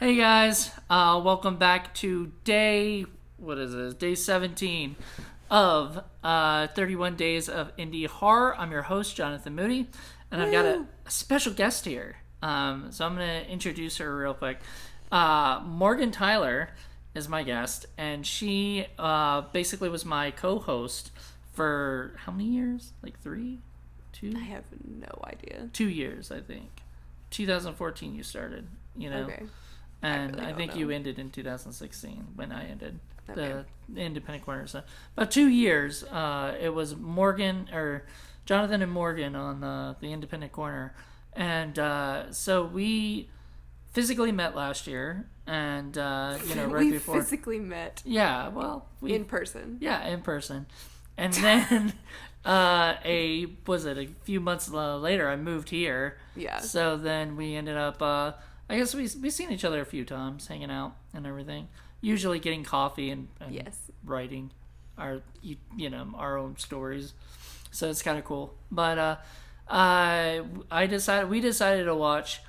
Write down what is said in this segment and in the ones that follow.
Hey guys, welcome back to day 17 of 31 Days of Indie Horror. I'm your host, Jonathan Moody, and I've got a special guest here. So I'm going to introduce her real quick. Morgan Tyler is my guest, and she basically was my co-host for how many years? Like 3? 2? I have no idea. 2 years, I think. 2014 you started, Okay. And really I think don't you know. ended in 2016 when I ended Okay. the independent corner. So about 2 years. It was Jonathan and Morgan on the independent corner, and so we physically met last year, and right we before. physically met Yeah, well, in person. yeah, in person, and then a few months later I moved here. Yeah. So then we ended up. I guess we've seen each other a few times, hanging out and everything. Usually getting coffee and Yes. writing our our own stories. So it's kind of cool. But we decided to watch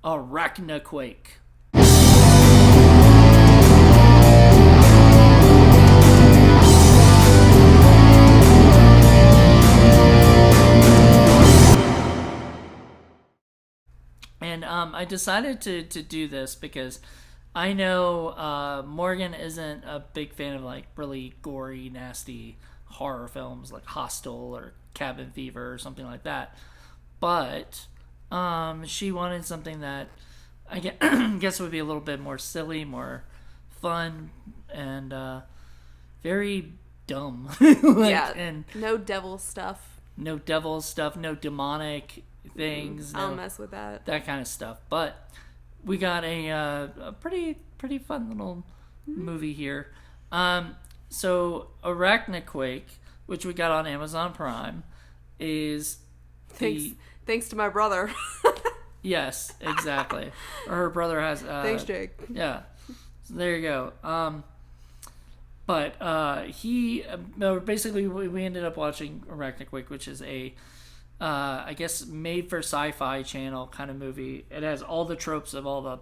Arachnoquake. And I decided to do this because I know Morgan isn't a big fan of like really gory, nasty horror films like Hostel or Cabin Fever or something like that. But she wanted something that I guess would be a little bit more silly, more fun, and very dumb. Yeah. And No devil stuff. no devil stuff, no demonic things. I'll No, mess with that. that kind of stuff. But we got a pretty fun little movie here. So Arachnoquake, which we got on Amazon Prime, is Thanks to my brother. yes, exactly. Or her brother has. Thanks, Jake. Yeah. So there you go. But he basically we ended up watching Arachnoquake, which is a I guess made for sci-fi channel kind of movie. It has all the tropes of all the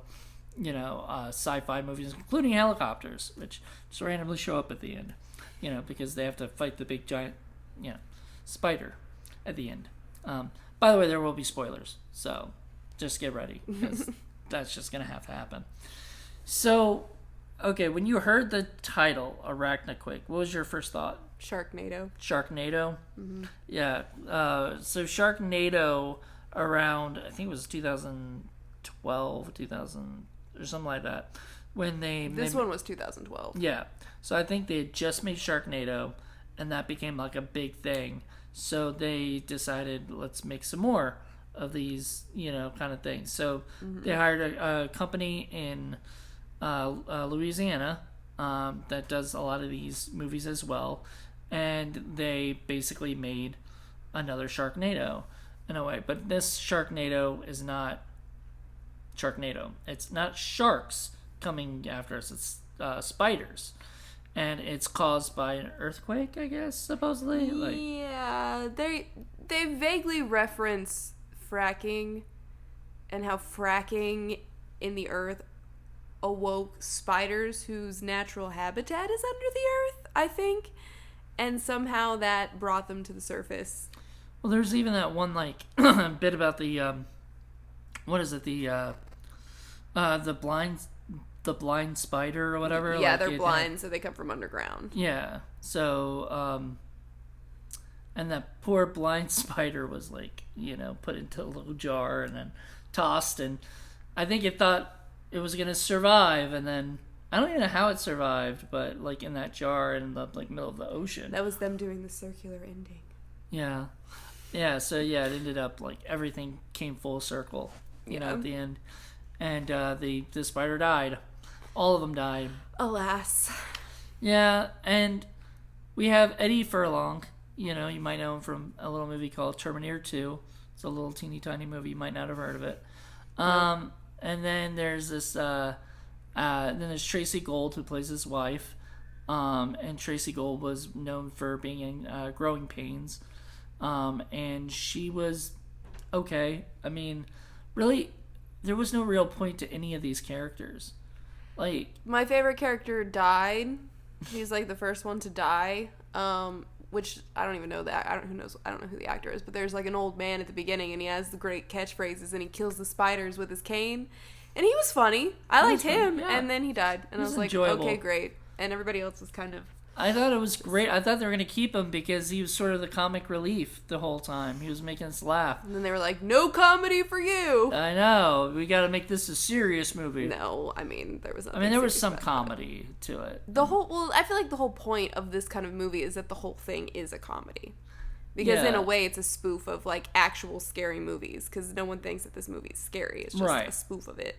sci-fi movies, including helicopters, which just randomly show up at the end. Because they have to fight the big giant spider at the end. By the way, there will be spoilers, so just get ready because that's just gonna have to happen. So, okay, when you heard the title Arachnoquake, what was your first thought? Sharknado. Sharknado. Yeah. So Sharknado around I think it was 2012, 2000 or something like that when This one was 2012. yeah. So I think they had just made Sharknado, and that became like a big thing. So they decided let's make some more of these kind of things. So they hired a company in Louisiana that does a lot of these movies as well, and they basically made another Sharknado in a way. But this Sharknado is not Sharknado. It's not sharks coming after us. It's spiders, and it's caused by an earthquake, I guess, supposedly. Yeah, they vaguely reference fracking and how fracking in the earth awoke spiders whose natural habitat is under the earth, I think, and somehow that brought them to the surface. Well, there's even that one like bit about the what is it, the blind spider or whatever. Yeah, like, they're blind, so they come from underground. Yeah. So and that poor blind spider was like put into a little jar and then tossed, and I think it thought it was gonna survive, and then I don't even know how it survived, but like in that jar in the like middle of the ocean. That was them doing the circular ending. Yeah. Yeah, so yeah, it ended up like everything came full circle, at the end. And the spider died. All of them died. Alas. Yeah, and we have Eddie Furlong. You might know him from a little movie called Terminator 2. It's a little teeny tiny movie. You might not have heard of it. And then there's this then there's Tracy Gold, who plays his wife. And Tracy Gold was known for being in Growing Pains. And she was okay. I mean, really, there was no real point to any of these characters. Like, My favorite character died. He's like the first one to die. Which I don't even know that. I don't know who the actor is, but there's like an old man at the beginning, and he has the great catchphrases, and he kills the spiders with his cane, and he was funny. I liked him, yeah. and then he died, and I was like, enjoyable. okay, great. And everybody else was kind of. I thought it was great. I thought they were going to keep him because he was sort of the comic relief the whole time. He was making us laugh. And then they were like, no comedy for you. I know. We got to make this a serious movie. No, I mean, there was. There was some comedy to it. I feel like the whole point of this kind of movie is that the whole thing is a comedy. Because in a way, it's a spoof of, like, actual scary movies. Because no one thinks that this movie is scary. It's just a spoof of it.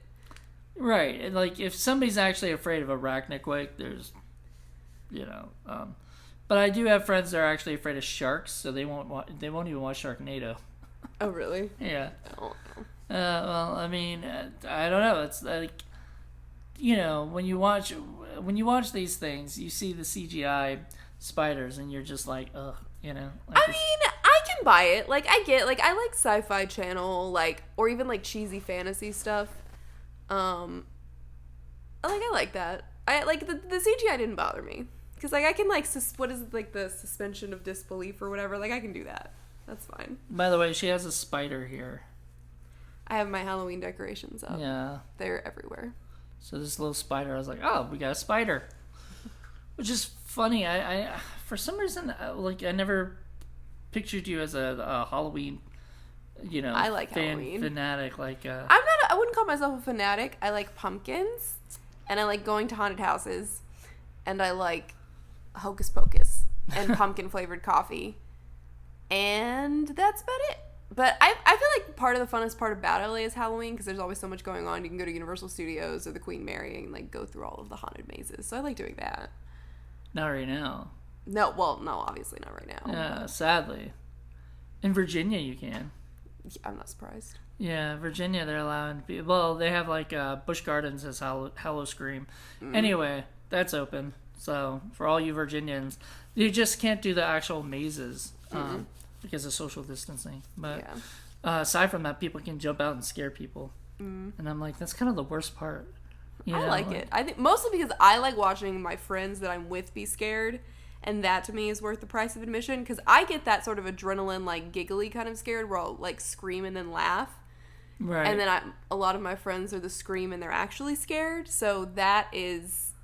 Right. And, like, if somebody's actually afraid of Arachnoquake, there's, but I do have friends that are actually afraid of sharks, so they won't even watch Sharknado. Oh, really? Yeah. Oh, no. Well, I mean, I don't know. It's like, when you watch these things, you see the CGI spiders, and you're just like, ugh, Like I mean, I can buy it. Like, I get, like, I like Sci-Fi Channel, like, or even, like, cheesy fantasy stuff. I like that. I like the CGI didn't bother me. Because, like, I can, like, what is it, like, the suspension of disbelief or whatever? Like, I can do that. That's fine. By the way, she has a spider here. I have my Halloween decorations up. Yeah. They're everywhere. So this little spider, I was like, oh, we got a spider. Which is funny. I for some reason, I never pictured you as a Halloween, I like Halloween. fanatic. Like, I wouldn't call myself a fanatic. I like pumpkins, and I like going to haunted houses, and I like Hocus Pocus and pumpkin flavored coffee, and that's about it. But I feel like part of the funnest part about LA is Halloween because there's always so much going on. You can go to Universal Studios or the Queen Mary and like go through all of the haunted mazes. So I like doing that. not right now. No, obviously not right now. Yeah, sadly. In Virginia, you can. I'm not surprised. Yeah, Virginia, they're allowing people. Well, they have like Busch Gardens as Hallow Scream. Anyway, that's open. So for all you Virginians, you just can't do the actual mazes because of social distancing. But aside from that, people can jump out and scare people. And I'm like, that's kind of the worst part. I like it. I think mostly because I like watching my friends that I'm with be scared. And that to me is worth the price of admission because I get that sort of adrenaline, like giggly kind of scared where I'll like scream and then laugh. Right. And then a lot of my friends are the scream and they're actually scared. So that is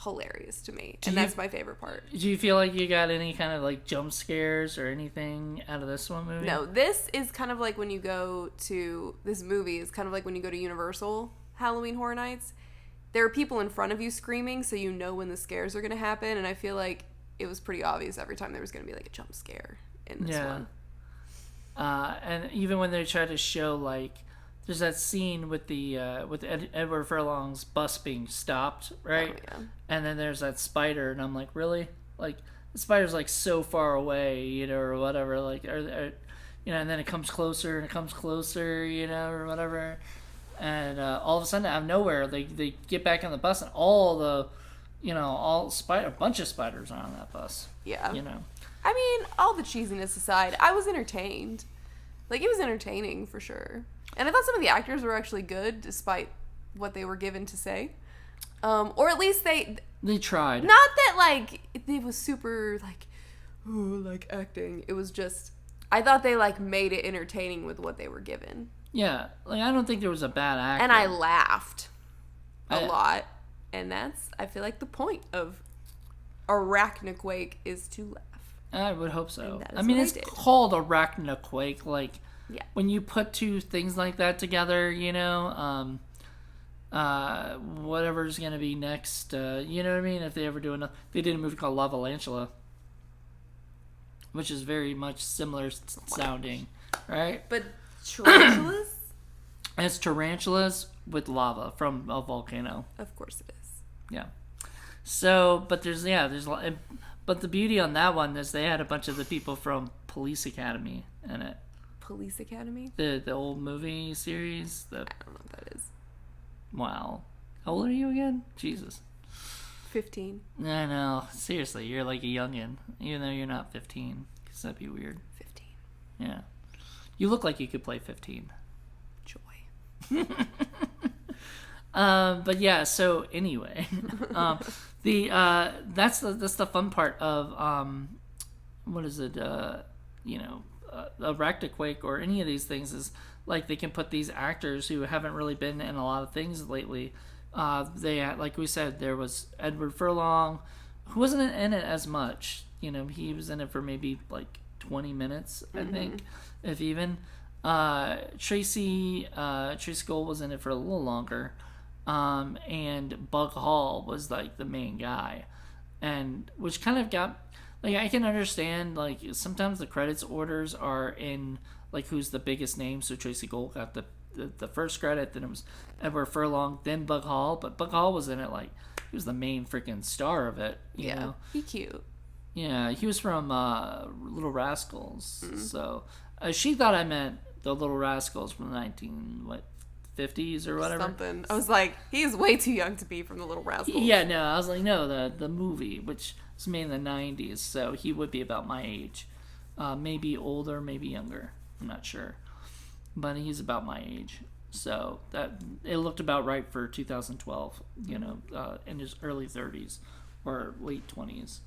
hilarious to me. That's my favorite part. Do you feel like you got any kind of like jump scares or anything out of this one movie? No, this is kind of like when you go to, this movie is kind of like when you go to Universal Halloween Horror Nights. There are people in front of you screaming so you know when the scares are going to happen. And I feel like it was pretty obvious every time there was going to be like a jump scare in this one. And even when they try to show like, there's that scene with the with Edward Furlong's bus being stopped, right? Oh, yeah. And then there's that spider, and I'm like, really? Like the spider's like so far away, or whatever. Like, and then it comes closer and it comes closer, or whatever. And all of a sudden, out of nowhere, they get back on the bus, and all the a bunch of spiders are on that bus. Yeah. I mean, all the cheesiness aside, I was entertained. Like, it was entertaining for sure. And I thought some of the actors were actually good, despite what they were given to say. Or at least they tried. Not that, like, it was super, like, like acting. It was just, I thought they, like, made it entertaining with what they were given. Yeah. Like, I don't think there was a bad actor. And I laughed a lot. And that's, I feel like, the point of Arachnoquake is to laugh. I would hope so. I mean, it's called Arachnoquake. Like, when you put two things like that together, whatever's going to be next, you know what I mean? If they ever do another, they did a movie called Lavalantula, which is very much similar sounding, right? But tarantulas? And it's tarantulas with lava from a volcano. Of course it is. Yeah. So, but but the beauty on that one is they had a bunch of the people from Police Academy in it. Police Academy? The old movie series. I don't know what that is. Wow. How old are you again? Jesus. 15. I know. Seriously, you're like a youngin', even though you're not 15. Because that'd be weird. 15. Yeah. You look like you could play 15. Joy. But yeah. So anyway, the that's the fun part of what is it? Arachnoquake or any of these things is like they can put these actors who haven't really been in a lot of things lately. Like we said, there was Edward Furlong, who wasn't in it as much. He was in it for maybe like 20 minutes, I think, if even. Tracy Gold was in it for a little longer, and Bug Hall was like the main guy, and which kind of got like I can understand like sometimes the credits orders are in like who's the biggest name. So Tracy Gold got the first credit, then it was Edward Furlong, then Bug Hall, but Bug Hall was in it like he was the main freaking star of it. You know? He cute. Yeah, he was from Little Rascals. So she thought I meant the Little Rascals from the 50s or whatever. Something. I was like, he's way too young to be from the Little Rascals. Yeah, no, I was like, no, the movie, which was made in the 90s, so he would be about my age. Maybe older, maybe younger. I'm not sure. But he's about my age. So that it looked about right for 2012, in his early 30s or late 20s.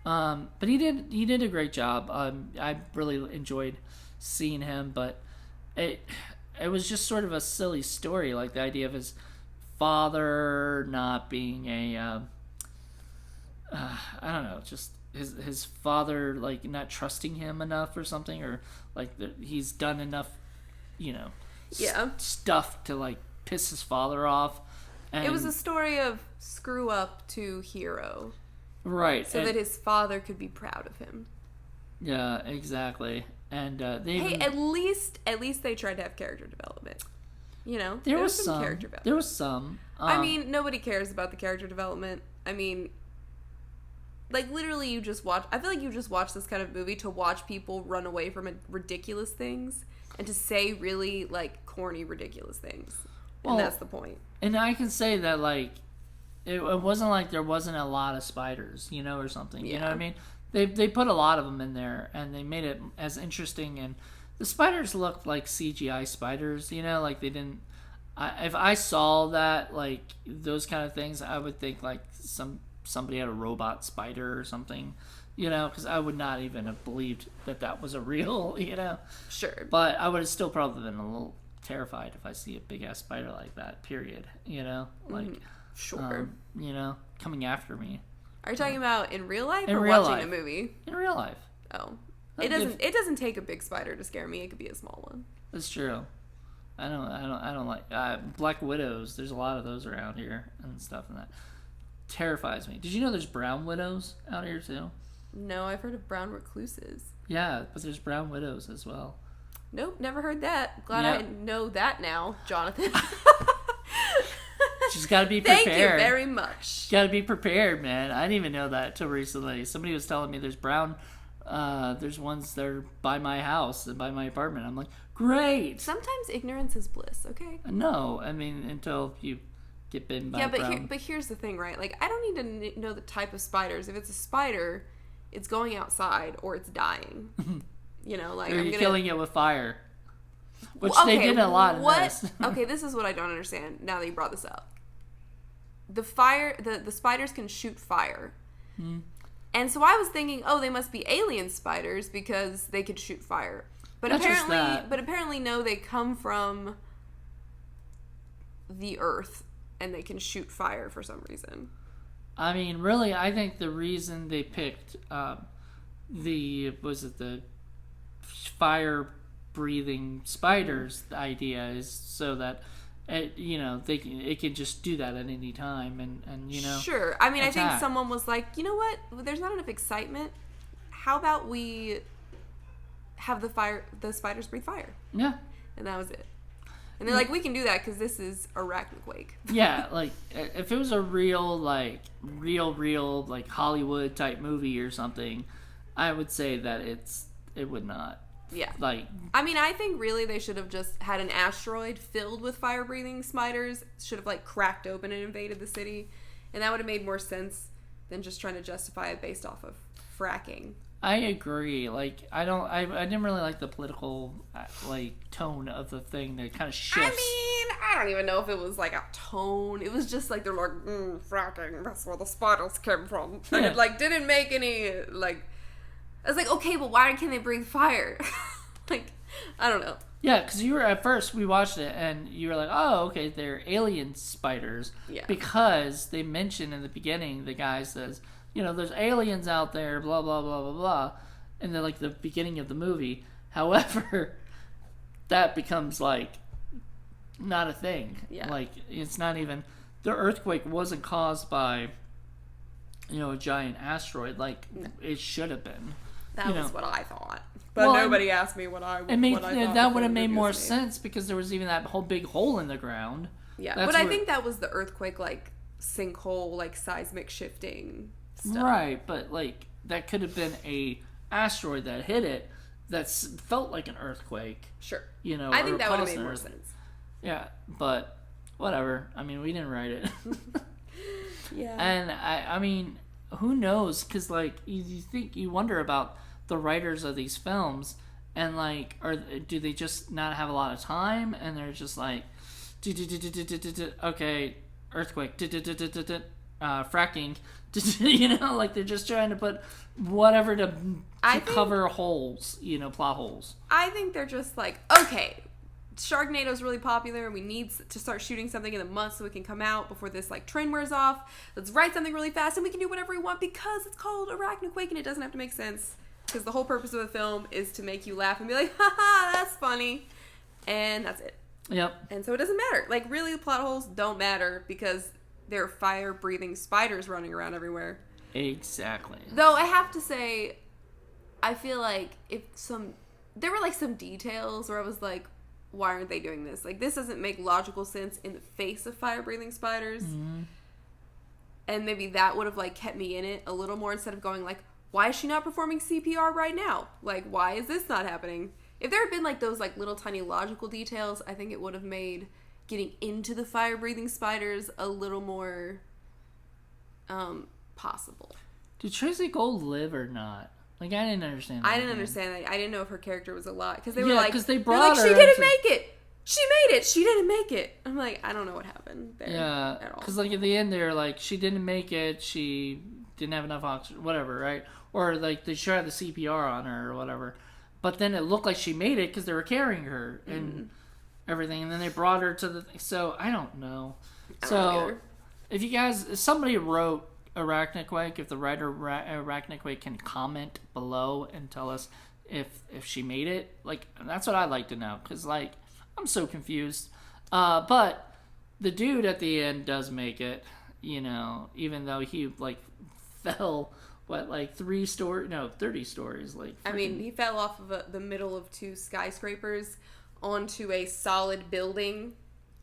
But he did a great job. I really enjoyed seeing him, but it was just sort of a silly story, like the idea of his father not being a I don't know, just his father like not trusting him enough or something, or like he's done enough, stuff to like piss his father off. And it was a story of screw up to hero. Right. So that his father could be proud of him. Yeah, exactly. And at least they tried to have character development. There was some character development. There was some. I mean, nobody cares about the character development. I mean, like literally, you just watch. I feel like you just watch this kind of movie to watch people run away from ridiculous things and to say really like corny, ridiculous things. And that's the point. And I can say that like. It wasn't like there wasn't a lot of spiders, or something. You know what I mean? They put a lot of them in there, and they made it as interesting. And the spiders looked like CGI spiders, like they didn't. If I saw that, like those kind of things, I would think like somebody had a robot spider or something, because I would not even have believed that was a real, Sure. But I would have still probably been a little terrified if I see a big ass spider like that. Period. Like. Sure. Coming after me. Are you talking about in real life or real watching life. a movie? In real life. Oh. It doesn't take a big spider to scare me. It could be a small one. That's true. I don't like black widows. There's a lot of those around here and stuff, and that terrifies me. Did you know there's brown widows out here too? No, I've heard of brown recluses. Yeah, but there's brown widows as well. Nope, never heard that. Glad I know that now, Jonathan. She's got to be prepared. Thank you very much. Got to be prepared, man. I didn't even know that till recently. Somebody was telling me there's brown. There's ones that are by my house and by my apartment. I'm like, great. Sometimes ignorance is bliss. Okay. No, I mean until you get bitten by brown. But here's the thing, right? Like I don't need to know the type of spiders. If it's a spider, it's going outside or it's dying. Like or you're killing it with fire. Which they did a lot in this. Okay, this is what I don't understand now that you brought this up. The spiders can shoot fire. And so I was thinking, they must be alien spiders because they could shoot fire. But apparently no, they come from the earth and they can shoot fire for some reason. I mean, really, I think the reason they picked the fire breathing spiders idea is so that it can just do that at any time and sure. I mean, attack. I think someone was like, you know what, there's not enough excitement, how about we have the spiders breathe fire? Yeah. And that was it. And they're like, we can do that because this is Arachnoquake. Yeah, like if it was a real like Hollywood type movie or something, I would say that it would not. Yeah. Like, I mean, I think really they should have just had an asteroid filled with fire-breathing spiders, should have like cracked open and invaded the city, and that would have made more sense than just trying to justify it based off of fracking. I agree. Like, I didn't really like the political like tone of the thing that kind of shifts. I I don't even know if it was like a tone. It was just like they're like, fracking, that's where the spiders came from. And it like didn't make any, like, I was like, okay, but why can't they breathe fire? Like, I don't know. Yeah, because you were, at first, we watched it, and you were like, oh, okay, they're alien spiders. Yeah. Because they mentioned in the beginning, the guy says, you know, there's aliens out there, blah, blah, blah, blah, blah. And then, like, the beginning of the movie. However, that becomes, like, not a thing. Yeah. Like, it's not even, the earthquake wasn't caused by, you know, a giant asteroid like it should have been. That was what I thought. But nobody asked me what I thought. That would have made more sense because there was even that whole big hole in the ground. Yeah, but I think that was the earthquake, like, sinkhole, like, seismic shifting stuff. Right, but, like, that could have been a asteroid that hit it that felt like an earthquake. Sure. You know, I think that would have made more sense. Yeah, but whatever. I mean, we didn't write it. Yeah. And, I mean, who knows? Because, like, you wonder about the writers of these films, and like, do they just not have a lot of time, and they're just like, okay, earthquake, fracking, you know, like they're just trying to put whatever to cover holes, you know, plot holes. I think they're just like, okay, Sharknado's really popular, and we need to start shooting something in a month so we can come out before this like trend wears off. Let's write something really fast, and we can do whatever we want because it's called Arachnoquake, and it doesn't have to make sense. Because the whole purpose of the film is to make you laugh and be like, haha, that's funny. And that's it. Yep. And so it doesn't matter. Like, really, the plot holes don't matter because there are fire-breathing spiders running around everywhere. Exactly. Though, I have to say, I feel like there were, like, some details where I was like, why aren't they doing this? Like, this doesn't make logical sense in the face of fire-breathing spiders. Mm-hmm. And maybe that would have, like, kept me in it a little more instead of going, like, why is she not performing CPR right now? Like, why is this not happening? If there had been, like, those, like, little tiny logical details, I think it would have made getting into the fire-breathing spiders a little more, possible. Did Tracy Gold live or not? Like, I didn't understand that. I didn't understand that. I didn't know if her character was alive. Because they were like, because they brought her she didn't make it! She made it! She didn't make it! I'm like, I don't know what happened there at all. Because, like, at the end, they're like, she didn't make it, she didn't have enough oxygen, whatever, right? Or, like, they tried the CPR on her or whatever. But then it looked like she made it because they were carrying her and everything. And then they brought her to the... So, I don't know. If somebody wrote Arachnoquake, if the writer Arachnoquake can comment below and tell us if she made it, like, that's what I'd like to know. Because, like, I'm so confused. But the dude at the end does make it, you know, even though he, like, fell... 30 stories. Like, I mean, he fell off of the middle of two skyscrapers onto a solid building,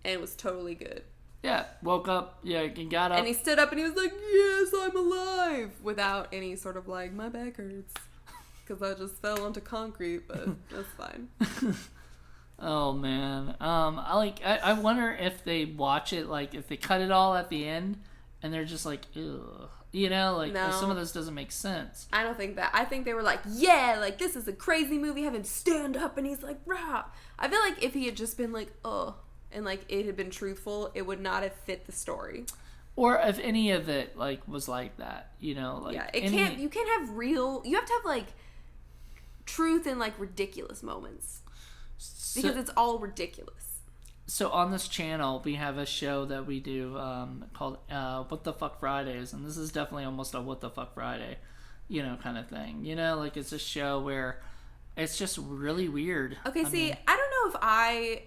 and it was totally good. Yeah, woke up, and got up. And he stood up and he was like, yes, I'm alive! Without any sort of like, my back hurts. Because I just fell onto concrete, but that's fine. Oh, man. I wonder if they watch it, like, if they cut it all at the end, and they're just like, ugh. You know, like, no. Some of this doesn't make sense. I don't think that. I think they were like, yeah, like, this is a crazy movie, have him stand up, and he's like, rah. I feel like if he had just been like, and, like, it had been truthful, it would not have fit the story. Or if any of it, like, was like that, you know? Like, yeah, you can't have you have to have, like, truth in, like, ridiculous moments. Because it's all ridiculous. So on this channel, we have a show that we do called What the Fuck Fridays, and this is definitely almost a What the Fuck Friday, you know, kind of thing. You know, like, it's a show where it's just really weird. Okay, I don't know if I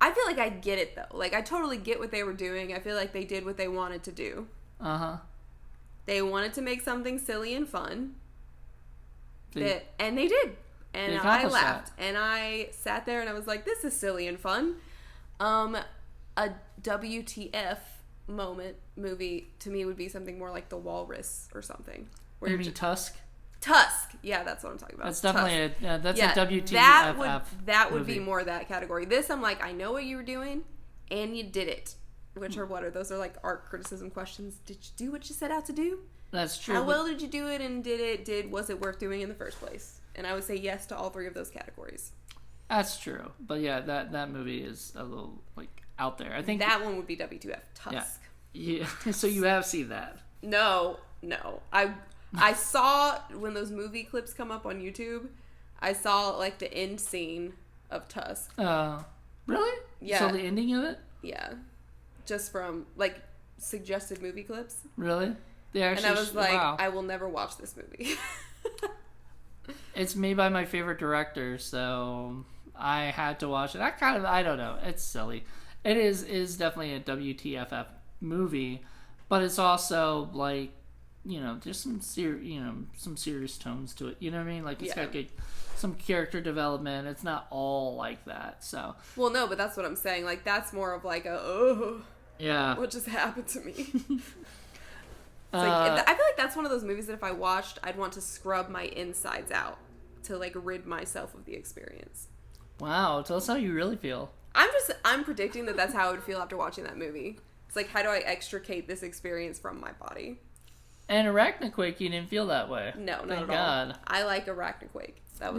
feel like I get it, though. Like, I totally get what they were doing. I feel like they did what they wanted to do. Uh-huh. They wanted to make something silly and fun. And they did. And I laughed. And I sat there and I was like, this is silly and fun. A WTF movie to me would be something more like The Walrus or something. You mean Tusk? Tusk. Yeah, that's what I'm talking about. That's definitely a WTF that would movie. be more that category. This, I'm like, I know what you were doing, and you did it. Which are what? Those are like art criticism questions. Did you do what you set out to do? That's true. How well did you do it, and was it worth doing in the first place? And I would say yes to all three of those categories. That's true. But yeah, that movie is a little, like, out there. I think that one would be WTF Tusk. Yeah. So you have seen that. No. I saw when those movie clips come up on YouTube, I saw like the end scene of Tusk. Really? Yeah. So the ending of it? Yeah. Just from like suggested movie clips. Really? They actually, and I was like, wow. I will never watch this movie. It's made by my favorite director, so I had to watch it. I don't know. It's silly. It is definitely a WTFF movie, but it's also like, there's some serious tones to it. You know what I mean? Like it's got some character development. It's not all like that. So. Well, no, but that's what I'm saying. Like that's more of like yeah. What just happened to me? I feel like that's one of those movies that if I watched, I'd want to scrub my insides out to like rid myself of the experience. Wow, tell us how you really feel. I'm predicting that that's how I would feel after watching that movie. It's like, how do I extricate this experience from my body? And Arachnoquake, you didn't feel that way. No, not Thank at all. God. I like Arachnoquake. It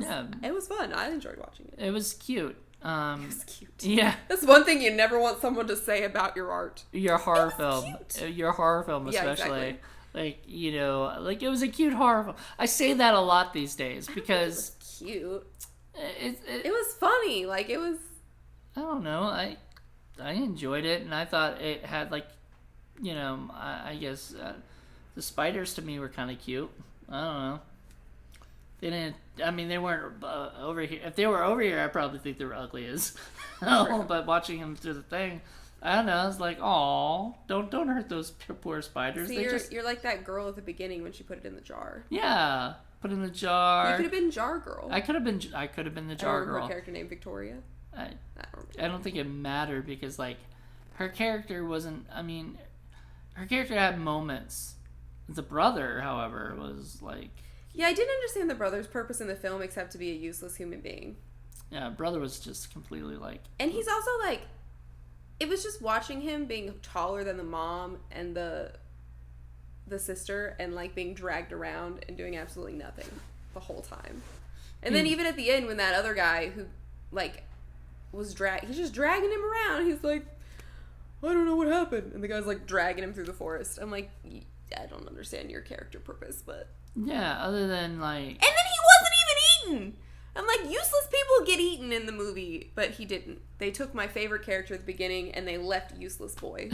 was fun. I enjoyed watching it. It was cute. It was cute. Yeah. That's one thing you never want someone to say about your art. Your horror film. Cute. Your horror film, especially. Yeah, exactly. Like, it was a cute horror film. I say that a lot these days because... It was cute. It was funny. Like, it was... I don't know. I enjoyed it, and I thought it had, like, I guess the spiders to me were kind of cute. I don't know. They weren't over here. If they were over here, I probably think they were ugly as hell. But watching them through the thing, I don't know. I was like, "Aw, don't hurt those poor spiders." See, you're like that girl at the beginning when she put it in the jar. Yeah, put it in the jar. You could have been Jar Girl. I could have been the Jar I don't Girl. remember her character named Victoria. I don't think it mattered because like her character wasn't. I mean, her character had moments. The brother, however, was like. Yeah, I didn't understand the brother's purpose in the film except to be a useless human being. Yeah, brother was just completely like... And he's also like... It was just watching him being taller than the mom and the sister and like being dragged around and doing absolutely nothing the whole time. And then even at the end when that other guy who like was he's just dragging him around. He's like, I don't know what happened. And the guy's like dragging him through the forest. I'm like, I don't understand your character purpose, but... Yeah, other than like... And then he wasn't even eaten! I'm like, useless people get eaten in the movie, but he didn't. They took my favorite character at the beginning and they left useless boy.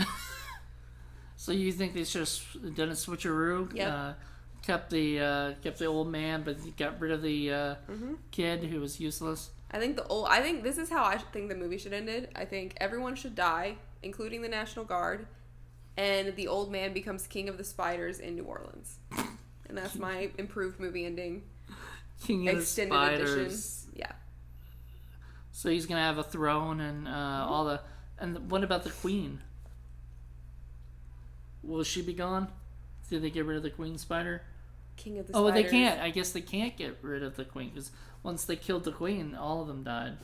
So you think they should have done a switcheroo? Yep. Kept the old man, but got rid of the kid who was useless. I think this is how I think the movie should ended. I think everyone should die, including the National Guard, and the old man becomes king of the spiders in New Orleans. And that's my improved movie ending. King of Extended the Spiders. edition. Yeah. So he's gonna have a throne and all the. And what about the queen? Will she be gone? Did they get rid of the queen spider? King of the Spiders. Oh, they can't. I guess they can't get rid of the queen because once they killed the queen, all of them died.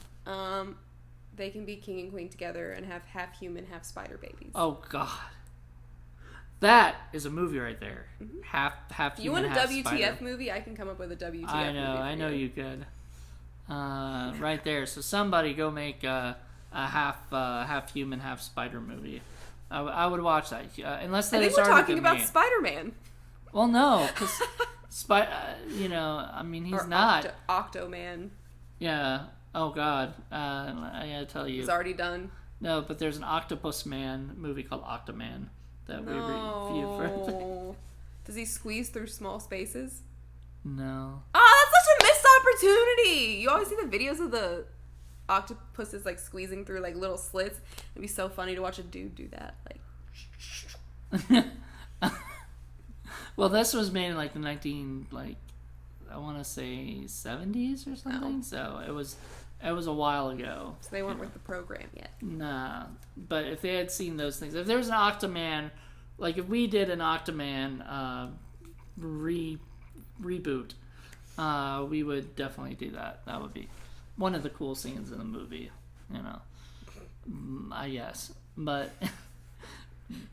They can be king and queen together and have half human, half spider babies. Oh God. That is a movie right there. Mm-hmm. Half You human, want a half WTF spider. movie? I can come up with a WTF movie. I know you could. Right there. So somebody go make a half human, half spider movie. I would watch that. Unless that I think is we're already talking been about made. Spider-Man. Well, no, because I mean, he's or not. Octo-Man. Yeah. Oh God. I gotta tell you. It's already done. No, but there's an Octopus Man movie called Octoman that we reviewed for. Does he squeeze through small spaces? No. Oh, that's such a missed opportunity. You always see the videos of the octopuses like squeezing through like little slits. It'd be so funny to watch a dude do that. Like. Well, this was made in like the I want to say 70s or something. Oh. So it was a while ago. So they weren't with the program yet. Nah, but if they had seen those things, if there was an Octoman, like if we did an Octoman reboot, we would definitely do that. That would be one of the cool scenes in the movie, I guess. But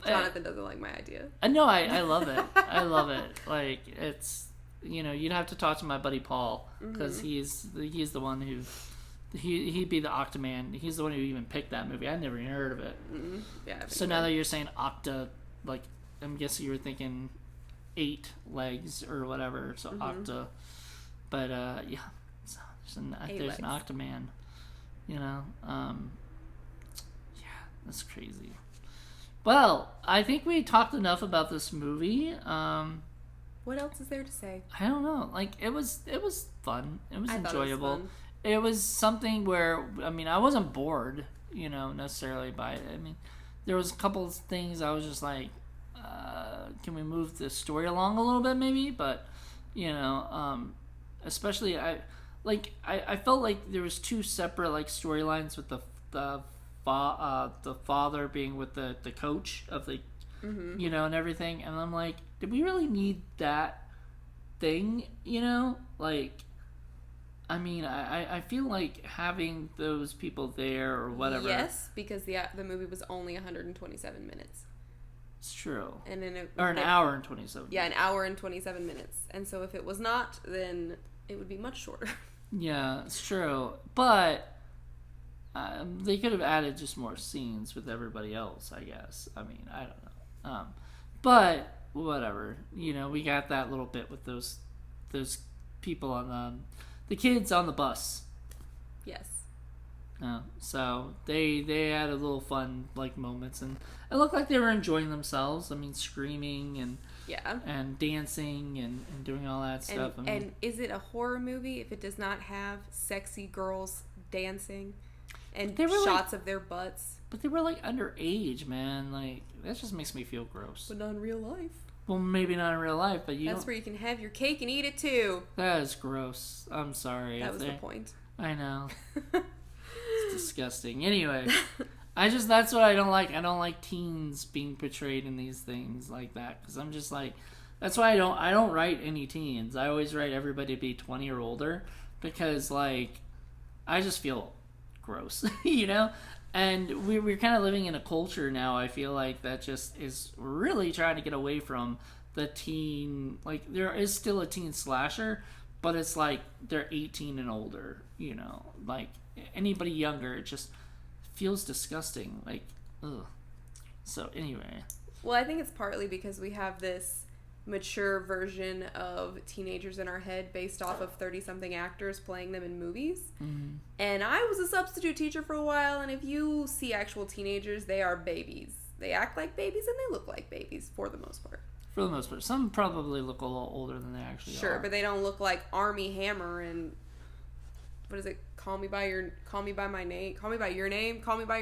Jonathan doesn't like my idea. No, I love it. I love it. Like it's you'd have to talk to my buddy Paul because he's the one who He'd be the Octoman. He's the one who even picked that movie. I'd never even heard of it. Mm-hmm. Yeah. So now that you're saying Octa, like, I'm guessing you were thinking 8 legs or whatever. So Octa, but yeah, so there's an Octoman. You know, yeah, that's crazy. Well, I think we talked enough about this movie. What else is there to say? I don't know. Like, it was fun. It was enjoyable. It was something where, I mean, I wasn't bored, you know, necessarily by it. I mean, there was a couple of things I was just like, can we move the story along a little bit, maybe? But, you know, especially I felt like there was 2 separate like storylines with the father being with the coach of the, you know, and everything, and I'm like, did we really need that thing, you know? Like, I mean, I feel like having those people there or whatever. Yes, because the movie was only 127 minutes. It's true. And then an hour and 27. Yeah, an hour and 27 minutes. And so if it was not, then it would be much shorter. Yeah, it's true. But they could have added just more scenes with everybody else, I guess. I mean, I don't know. But whatever. You know, we got that little bit with those people on the kids on the bus. Yes. So they had a little fun like moments, and it looked like they were enjoying themselves. I mean, screaming and dancing and doing all that stuff. I mean, and is it a horror movie if it does not have sexy girls dancing and shots of their butts? But they were like underage, man. Like, that just makes me feel gross. But not in real life. Well, maybe not in real life, but that's where you can have your cake and eat it too. That is gross. I'm sorry. That was the point. I know. It's disgusting. Anyway, that's what I don't like. I don't like teens being portrayed in these things like that, because I'm just like, that's why I don't write any teens. I always write everybody to be 20 or older, because like, I just feel gross, you know. And we're kind of living in a culture now, I feel like, that just is really trying to get away from the teen. Like, there is still a teen slasher, but it's like they're 18 and older, you know. Like, anybody younger, it just feels disgusting. Like, ugh. So, anyway. Well, I think it's partly because we have this mature version of teenagers in our head based off of 30-something actors playing them in movies. Mm-hmm. And I was a substitute teacher for a while, and if you see actual teenagers, they are babies. They act like babies and they look like babies for the most part. For the most part. Some probably look a little older than they actually are. Sure, but they don't look like Army Hammer and what is it? Call me by your name. Call me by your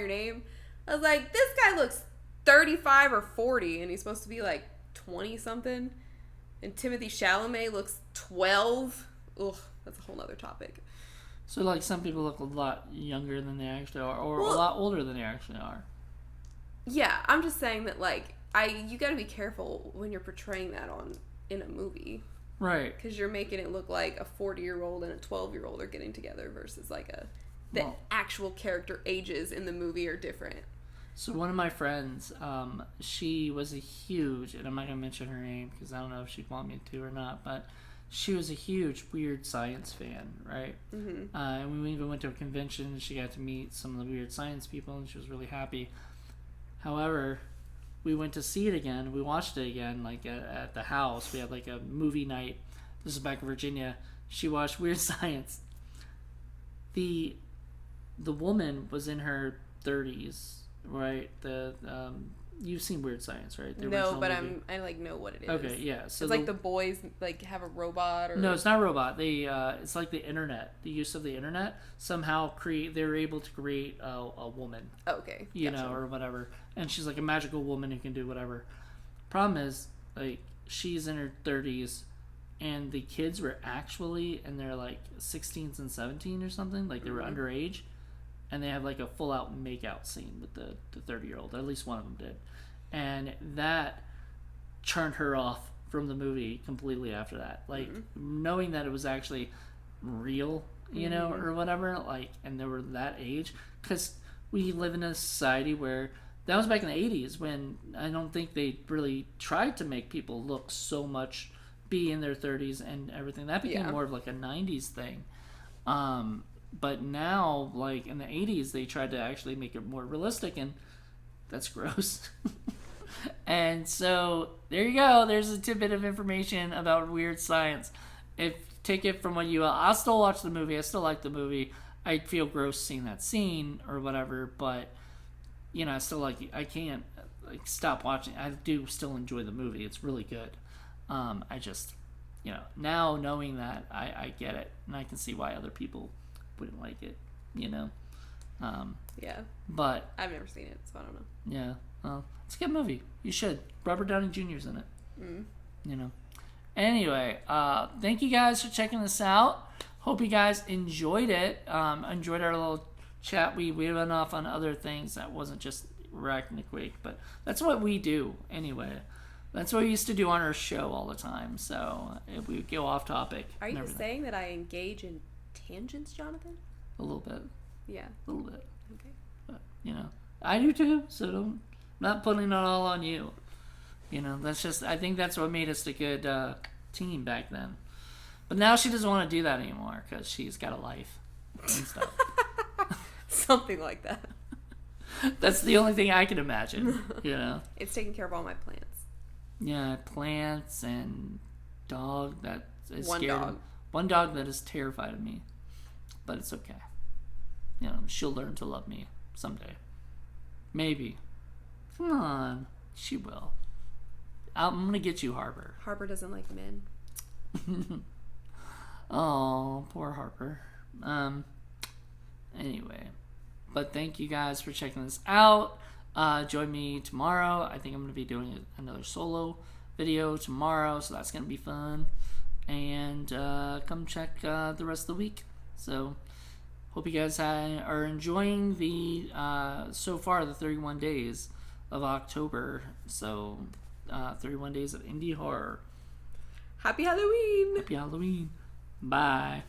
name. I was like, this guy looks 35 or 40 and he's supposed to be like 20 something, and Timothy Chalamet looks 12. Ugh, that's a whole nother topic. So like, some people look a lot younger than they actually are, or a lot older than they actually are. Yeah, I'm just saying that like, you got to be careful when you're portraying that in a movie, right? Because you're making it look like a 40-year-old and a 12-year-old are getting together versus like the actual character ages in the movie are different. So one of my friends, she was a huge, and I'm not going to mention her name because I don't know if she'd want me to or not, but she was a huge Weird Science fan, right? Mm-hmm. And we even went to a convention, and she got to meet some of the Weird Science people, and she was really happy. However, we went to see it again. We watched it again, like at the house. We had like a movie night. This is back in Virginia. She watched Weird Science. The woman was in her 30s. Right, you've seen Weird Science, right? No, but I like know what it is. Okay, yeah. So it's like the boys like have a robot, or no, it's not a robot. They it's like the internet. The use of the internet somehow they're able to create a woman. Okay, you know, or whatever, and she's like a magical woman who can do whatever. Problem is, like, she's in her 30s, and the kids were actually in their like 16s and 17 or something. Like, they were underage. And they have like a full out make out scene with the 30-year-old. At least one of them did. And that turned her off from the movie completely after that. Like, knowing that it was actually real, you know, or whatever. Like, and they were that age. Because we live in a society where, that was back in the 80s, when I don't think they really tried to make people look so much, be in their 30s and everything. That became more of like a 90s thing. But now, like in the 80s, they tried to actually make it more realistic, and that's gross. And so there you go. There's a tidbit of information about weird science. If take it from what you will, I'll still watch the movie. I still like the movie. I feel gross seeing that scene or whatever, but you know, I still like. I can't like stop watching. I do still enjoy the movie. It's really good. I just, you know, now knowing that, I get it, and I can see why other people wouldn't like it. You know. Yeah. But I've never seen it, so I don't know. yeah. Well, it's a good movie. You should. Robert Downey Jr.'s in it. You know. Anyway, thank you guys for checking this out. Hope you guys enjoyed it. Enjoyed our little chat. We went off on other things that wasn't just Arachnoquake, but that's what we do anyway. That's what we used to do on our show all the time. So if we go off topic. Are you saying that I engage in tangents, Jonathan? A little bit. Yeah. A little bit. Okay. But, you know, I do too. So I'm not putting it all on you. You know, that's just, I think that's what made us a good team back then. But now she doesn't want to do that anymore because she's got a life and stuff. Something like that. That's the only thing I can imagine, you know. It's taking care of all my plants. Yeah, plants and dog that is One scared. dog. One dog that is terrified of me. But it's okay. You know, she'll learn to love me someday. Maybe. Come on. She will. I'm going to get you, Harper. Harper doesn't like men. Oh, poor Harper. Anyway. But thank you guys for checking this out. Join me tomorrow. I think I'm going to be doing another solo video tomorrow, so that's going to be fun. And come check the rest of the week. So, hope you guys are enjoying the, so far, the 31 days of October. So, 31 days of indie horror. Happy Halloween! Happy Halloween. Bye.